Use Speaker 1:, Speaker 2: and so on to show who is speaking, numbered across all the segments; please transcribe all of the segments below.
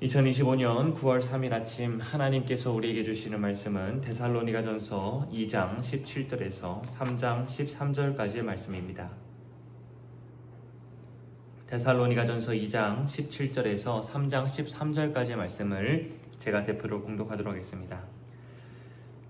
Speaker 1: 2025년 9월 3일 아침 하나님께서 우리에게 주시는 말씀은 데살로니가전서 2장 17절에서 3장 13절까지의 말씀입니다. 데살로니가전서 2장 17절에서 3장 13절까지의 말씀을 제가 대표로 공독하도록 하겠습니다.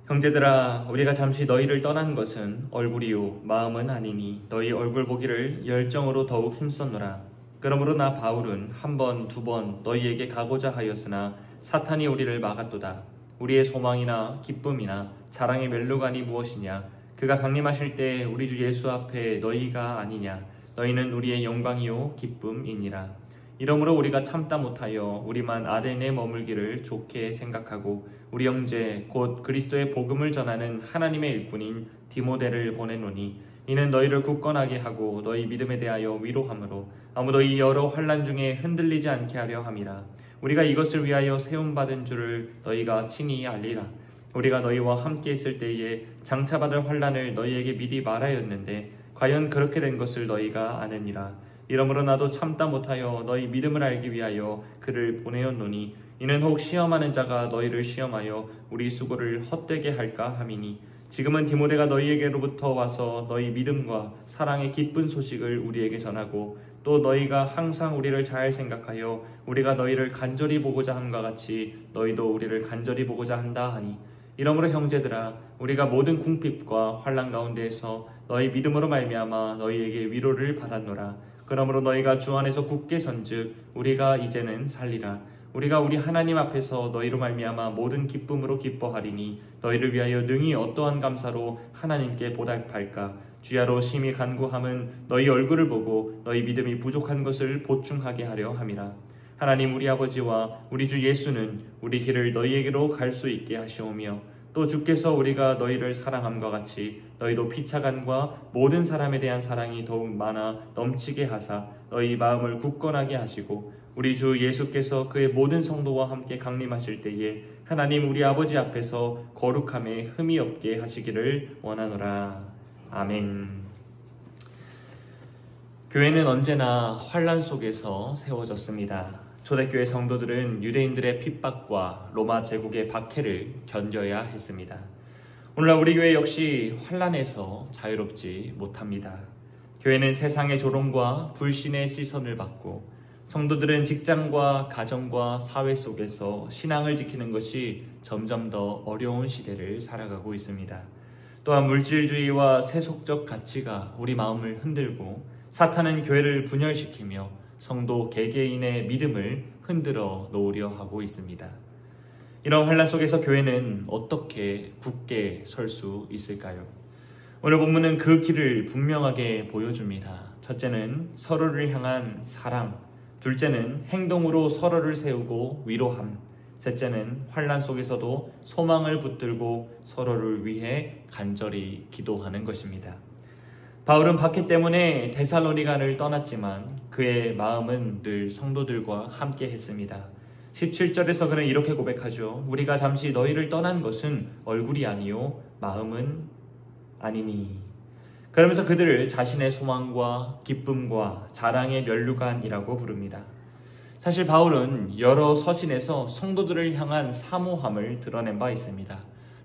Speaker 1: 형제들아, 우리가 잠시 너희를 떠난 것은 얼굴이요 마음은 아니니 너희 얼굴 보기를 열정으로 더욱 힘썼노라. 그러므로 나 바울은 한 번, 두 번 너희에게 가고자 하였으나 사탄이 우리를 막았도다. 우리의 소망이나 기쁨이나 자랑의 멸류관이 무엇이냐? 그가 강림하실 때 우리 주 예수 앞에 너희가 아니냐? 너희는 우리의 영광이요 기쁨이니라. 이러므로 우리가 참다 못하여 우리만 아덴에 머물기를 좋게 생각하고 우리 형제 곧 그리스도의 복음을 전하는 하나님의 일꾼인 디모데를 보내노니 이는 너희를 굳건하게 하고 너희 믿음에 대하여 위로함으로 아무도 이 여러 환난 중에 흔들리지 않게 하려 함이라. 우리가 이것을 위하여 세움받은 줄을 너희가 친히 알리라. 우리가 너희와 함께 있을 때에 장차 받을 환난을 너희에게 미리 말하였는데 과연 그렇게 된 것을 너희가 아느니라. 이러므로 나도 참다 못하여 너희 믿음을 알기 위하여 그를 보내었노니 이는 혹 시험하는 자가 너희를 시험하여 우리 수고를 헛되게 할까 함이니 지금은 디모데가 너희에게로부터 와서 너희 믿음과 사랑의 기쁜 소식을 우리에게 전하고 또 너희가 항상 우리를 잘 생각하여 우리가 너희를 간절히 보고자 함과 같이 너희도 우리를 간절히 보고자 한다 하니 이러므로 형제들아, 우리가 모든 궁핍과 환난 가운데에서 너희 믿음으로 말미암아 너희에게 위로를 받았노라. 그러므로 너희가 주 안에서 굳게 선즉 우리가 이제는 살리라. 우리가 우리 하나님 앞에서 너희로 말미암아 모든 기쁨으로 기뻐하리니 너희를 위하여 능히 어떠한 감사로 하나님께 보답할까? 주야로 심히 간구함은 너희 얼굴을 보고 너희 믿음이 부족한 것을 보충하게 하려 함이라. 하나님 우리 아버지와 우리 주 예수는 우리 길을 너희에게로 갈 수 있게 하시오며 또 주께서 우리가 너희를 사랑함과 같이 너희도 피차간과 모든 사람에 대한 사랑이 더욱 많아 넘치게 하사 너희 마음을 굳건하게 하시고 우리 주 예수께서 그의 모든 성도와 함께 강림하실 때에 하나님 우리 아버지 앞에서 거룩함에 흠이 없게 하시기를 원하노라. 아멘. 교회는 언제나 환난 속에서 세워졌습니다. 초대교회 성도들은 유대인들의 핍박과 로마 제국의 박해를 견뎌야 했습니다. 오늘날 우리 교회 역시 환난에서 자유롭지 못합니다. 교회는 세상의 조롱과 불신의 시선을 받고 성도들은 직장과 가정과 사회 속에서 신앙을 지키는 것이 점점 더 어려운 시대를 살아가고 있습니다. 또한 물질주의와 세속적 가치가 우리 마음을 흔들고 사탄은 교회를 분열시키며 성도 개개인의 믿음을 흔들어 놓으려 하고 있습니다. 이런 환난 속에서 교회는 어떻게 굳게 설 수 있을까요? 오늘 본문은 그 길을 분명하게 보여줍니다. 첫째는 서로를 향한 사랑, 둘째는 행동으로 서로를 세우고 위로함, 셋째는 환난 속에서도 소망을 붙들고 서로를 위해 간절히 기도하는 것입니다. 바울은 박해 때문에 데살로니가를 떠났지만 그의 마음은 늘 성도들과 함께 했습니다. 17절에서 그는 이렇게 고백하죠. 우리가 잠시 너희를 떠난 것은 얼굴이 아니요 마음은 아니니. 그러면서 그들을 자신의 소망과 기쁨과 자랑의 멸류관이라고 부릅니다. 사실 바울은 여러 서신에서 성도들을 향한 사모함을 드러낸 바 있습니다.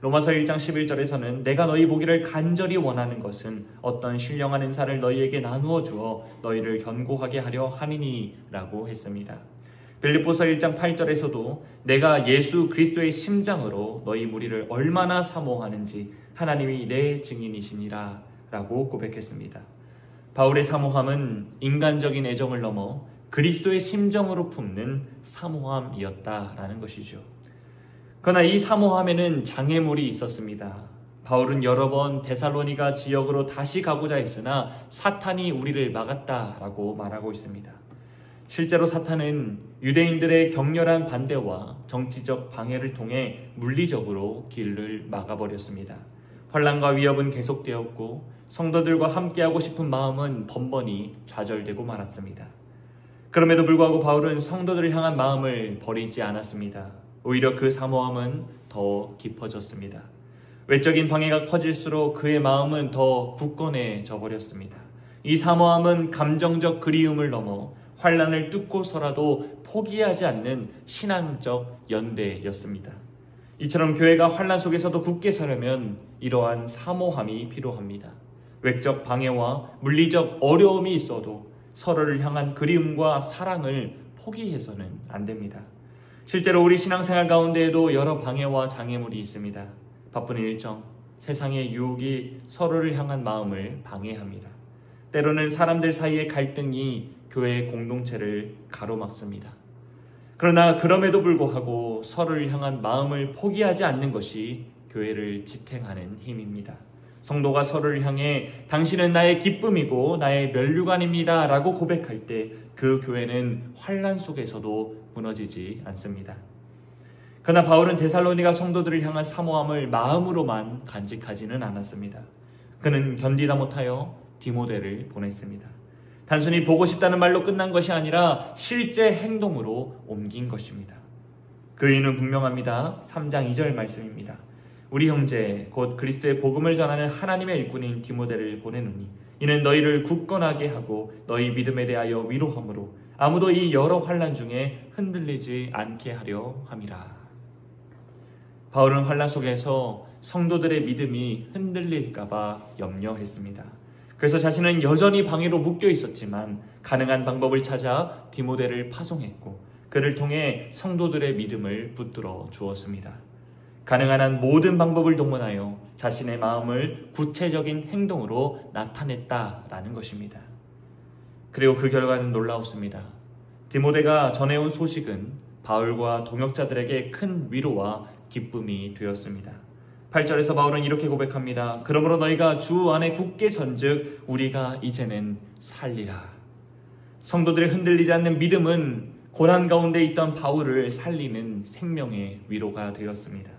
Speaker 1: 로마서 1장 11절에서는 내가 너희 보기를 간절히 원하는 것은 어떤 신령한 은사를 너희에게 나누어 주어 너희를 견고하게 하려 함이니 라고 했습니다. 빌립보서 1장 8절에서도 내가 예수 그리스도의 심장으로 너희 무리를 얼마나 사모하는지 하나님이 내 증인이시니라 라고 고백했습니다. 바울의 사모함은 인간적인 애정을 넘어 그리스도의 심정으로 품는 사모함이었다라는 것이죠. 그러나 이 사모함에는 장애물이 있었습니다. 바울은 여러 번 데살로니가 지역으로 다시 가고자 했으나 사탄이 우리를 막았다라고 말하고 있습니다. 실제로 사탄은 유대인들의 격렬한 반대와 정치적 방해를 통해 물리적으로 길을 막아버렸습니다. 환난과 위협은 계속되었고 성도들과 함께하고 싶은 마음은 번번이 좌절되고 말았습니다. 그럼에도 불구하고 바울은 성도들을 향한 마음을 버리지 않았습니다. 오히려 그 사모함은 더 깊어졌습니다. 외적인 방해가 커질수록 그의 마음은 더 굳건해져 버렸습니다. 이 사모함은 감정적 그리움을 넘어 환란을 뚫고서라도 포기하지 않는 신앙적 연대였습니다. 이처럼 교회가 환란 속에서도 굳게 서려면 이러한 사모함이 필요합니다. 외적 방해와 물리적 어려움이 있어도 서로를 향한 그리움과 사랑을 포기해서는 안 됩니다. 실제로 우리 신앙생활 가운데에도 여러 방해와 장애물이 있습니다. 바쁜 일정, 세상의 유혹이 서로를 향한 마음을 방해합니다. 때로는 사람들 사이의 갈등이 교회의 공동체를 가로막습니다. 그러나 그럼에도 불구하고 서로를 향한 마음을 포기하지 않는 것이 교회를 지탱하는 힘입니다. 성도가 서로를 향해 당신은 나의 기쁨이고 나의 면류관입니다 라고 고백할 때 그 교회는 환난 속에서도 무너지지 않습니다. 그러나 바울은 데살로니가 성도들을 향한 사모함을 마음으로만 간직하지는 않았습니다. 그는 견디다 못하여 디모데를 보냈습니다. 단순히 보고 싶다는 말로 끝난 것이 아니라 실제 행동으로 옮긴 것입니다. 그 이유는 분명합니다. 3장 2절 말씀입니다. 우리 형제 곧 그리스도의 복음을 전하는 하나님의 일꾼인 디모데를 보내노니 이는 너희를 굳건하게 하고 너희 믿음에 대하여 위로함으로 아무도 이 여러 환난 중에 흔들리지 않게 하려 함이라. 바울은 환난 속에서 성도들의 믿음이 흔들릴까봐 염려했습니다. 그래서 자신은 여전히 방해로 묶여 있었지만 가능한 방법을 찾아 디모데를 파송했고 그를 통해 성도들의 믿음을 붙들어 주었습니다. 가능한 한 모든 방법을 동원하여 자신의 마음을 구체적인 행동으로 나타냈다라는 것입니다. 그리고 그 결과는 놀라웠습니다. 디모데가 전해온 소식은 바울과 동역자들에게 큰 위로와 기쁨이 되었습니다. 8절에서 바울은 이렇게 고백합니다. 그러므로 너희가 주 안에 굳게 선즉 우리가 이제는 살리라. 성도들이 흔들리지 않는 믿음은 고난 가운데 있던 바울을 살리는 생명의 위로가 되었습니다.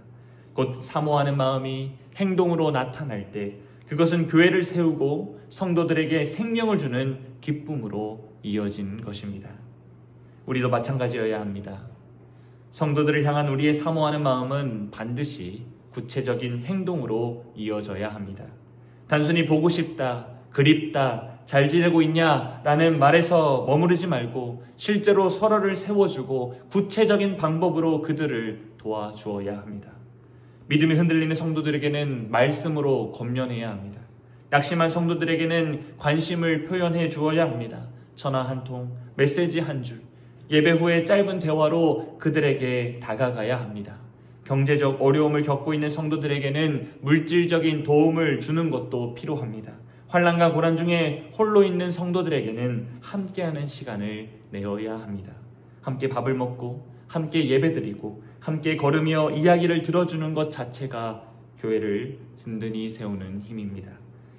Speaker 1: 곧 사모하는 마음이 행동으로 나타날 때 그것은 교회를 세우고 성도들에게 생명을 주는 기쁨으로 이어진 것입니다. 우리도 마찬가지여야 합니다. 성도들을 향한 우리의 사모하는 마음은 반드시 구체적인 행동으로 이어져야 합니다. 단순히 보고 싶다, 그립다, 잘 지내고 있냐 라는 말에서 머무르지 말고 실제로 서로를 세워주고 구체적인 방법으로 그들을 도와주어야 합니다. 믿음이 흔들리는 성도들에게는 말씀으로 권면해야 합니다. 낙심한 성도들에게는 관심을 표현해 주어야 합니다. 전화 한 통, 메시지 한 줄, 예배 후에 짧은 대화로 그들에게 다가가야 합니다. 경제적 어려움을 겪고 있는 성도들에게는 물질적인 도움을 주는 것도 필요합니다. 환난과 고난 중에 홀로 있는 성도들에게는 함께하는 시간을 내어야 합니다. 함께 밥을 먹고 함께 예배드리고 함께 걸으며 이야기를 들어주는 것 자체가 교회를 든든히 세우는 힘입니다.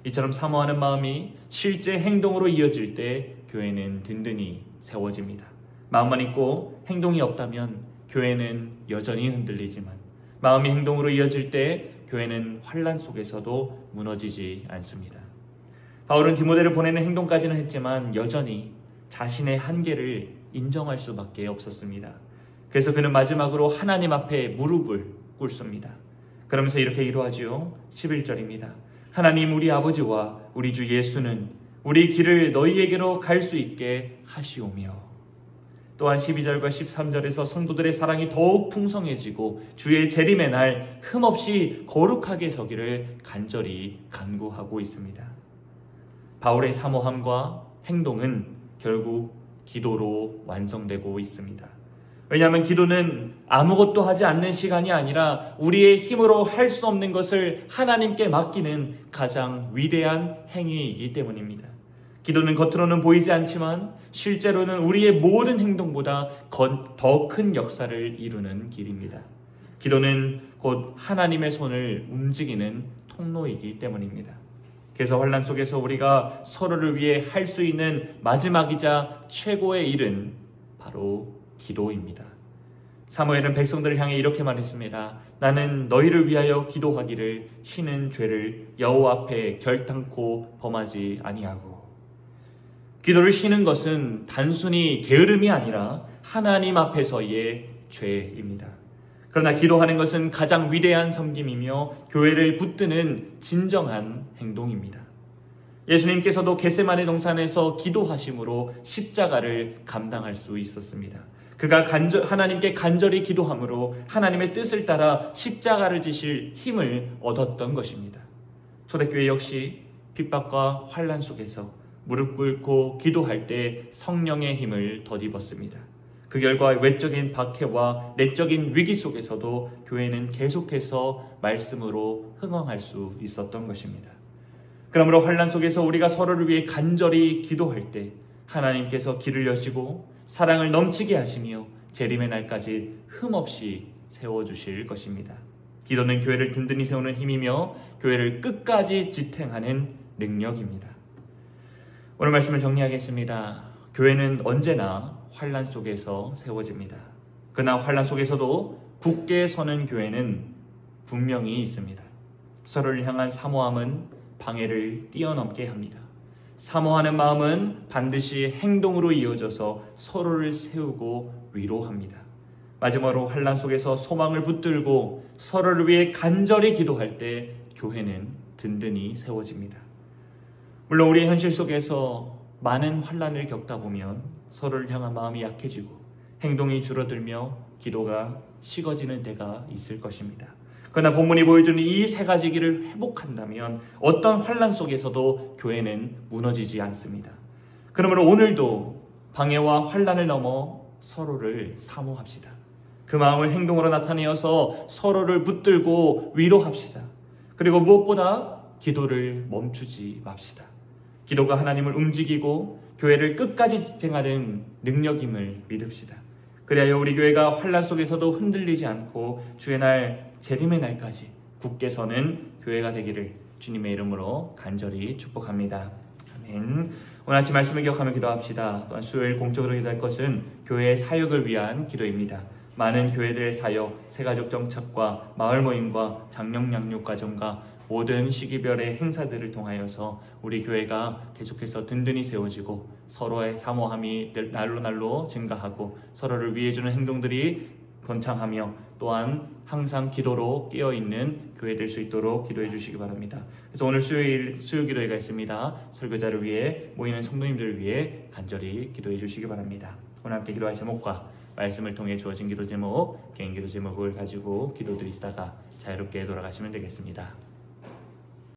Speaker 1: 이처럼 사모하는 마음이 실제 행동으로 이어질 때 교회는 든든히 세워집니다. 마음만 있고 행동이 없다면 교회는 여전히 흔들리지만 마음이 행동으로 이어질 때 교회는 환난 속에서도 무너지지 않습니다. 바울은 디모데를 보내는 행동까지는 했지만 여전히 자신의 한계를 인정할 수밖에 없었습니다. 그래서 그는 마지막으로 하나님 앞에 무릎을 꿇습니다. 그러면서 이렇게 기도하지요. 11절입니다. 하나님 우리 아버지와 우리 주 예수는 우리 길을 너희에게로 갈 수 있게 하시오며 또한 12절과 13절에서 성도들의 사랑이 더욱 풍성해지고 주의 재림의 날 흠없이 거룩하게 서기를 간절히 간구하고 있습니다. 바울의 사모함과 행동은 결국 기도로 완성되고 있습니다. 왜냐하면 기도는 아무것도 하지 않는 시간이 아니라 우리의 힘으로 할 수 없는 것을 하나님께 맡기는 가장 위대한 행위이기 때문입니다. 기도는 겉으로는 보이지 않지만 실제로는 우리의 모든 행동보다 더 큰 역사를 이루는 길입니다. 기도는 곧 하나님의 손을 움직이는 통로이기 때문입니다. 그래서 환난 속에서 우리가 서로를 위해 할 수 있는 마지막이자 최고의 일은 바로 기도입니다. 사무엘은 백성들을 향해 이렇게 말했습니다. 나는 너희를 위하여 기도하기를 쉬는 죄를 여호와 앞에 결탄코 범하지 아니하고. 기도를 쉬는 것은 단순히 게으름이 아니라 하나님 앞에서의 죄입니다. 그러나 기도하는 것은 가장 위대한 섬김이며 교회를 붙드는 진정한 행동입니다. 예수님께서도 겟세마네 동산에서 기도하심으로 십자가를 감당할 수 있었습니다. 그가 하나님께 간절히 기도함으로 하나님의 뜻을 따라 십자가를 지실 힘을 얻었던 것입니다. 초대교회 역시 핍박과 환난 속에서 무릎 꿇고 기도할 때 성령의 힘을 덧입었습니다. 그 결과 외적인 박해와 내적인 위기 속에서도 교회는 계속해서 말씀으로 흥황할 수 있었던 것입니다. 그러므로 환난 속에서 우리가 서로를 위해 간절히 기도할 때 하나님께서 길을 여시고 사랑을 넘치게 하시며 재림의 날까지 흠없이 세워주실 것입니다. 기도는 교회를 든든히 세우는 힘이며 교회를 끝까지 지탱하는 능력입니다. 오늘 말씀을 정리하겠습니다. 교회는 언제나 환난 속에서 세워집니다. 그러나 환난 속에서도 굳게 서는 교회는 분명히 있습니다. 서로를 향한 사모함은 방해를 뛰어넘게 합니다. 사모하는 마음은 반드시 행동으로 이어져서 서로를 세우고 위로합니다. 마지막으로 환난 속에서 소망을 붙들고 서로를 위해 간절히 기도할 때 교회는 든든히 세워집니다. 물론 우리 현실 속에서 많은 환난을 겪다 보면 서로를 향한 마음이 약해지고 행동이 줄어들며 기도가 식어지는 때가 있을 것입니다. 그러나 본문이 보여주는 이 세 가지 길을 회복한다면 어떤 환난 속에서도 교회는 무너지지 않습니다. 그러므로 오늘도 방해와 환난을 넘어 서로를 사모합시다. 그 마음을 행동으로 나타내어서 서로를 붙들고 위로합시다. 그리고 무엇보다 기도를 멈추지 맙시다. 기도가 하나님을 움직이고 교회를 끝까지 지탱하는 능력임을 믿읍시다. 그래야 우리 교회가 환난 속에서도 흔들리지 않고 주의 날 재림의 날까지 굳게 서는 교회가 되기를 주님의 이름으로 간절히 축복합니다. 아멘. 오늘 아침 말씀을 기억하며 기도합시다. 또한 수요일 공적으로 기도할 것은 교회의 사역을 위한 기도입니다. 많은 교회들의 사역, 새가족 정착과 마을 모임과 장롱 양육 과정과 모든 시기별의 행사들을 통하여서 우리 교회가 계속해서 든든히 세워지고 서로의 사모함이 날로 증가하고 서로를 위해주는 행동들이 번창하며 또한 항상 기도로 깨어있는 교회 될 수 있도록 기도해 주시기 바랍니다. 그래서 오늘 수요 기도회가 있습니다. 설교자를 위해 모이는 성도님들을 위해 간절히 기도해 주시기 바랍니다. 오늘 함께 기도할 제목과 말씀을 통해 주어진 기도 제목, 개인 기도 제목을 가지고 기도드리시다가 자유롭게 돌아가시면 되겠습니다.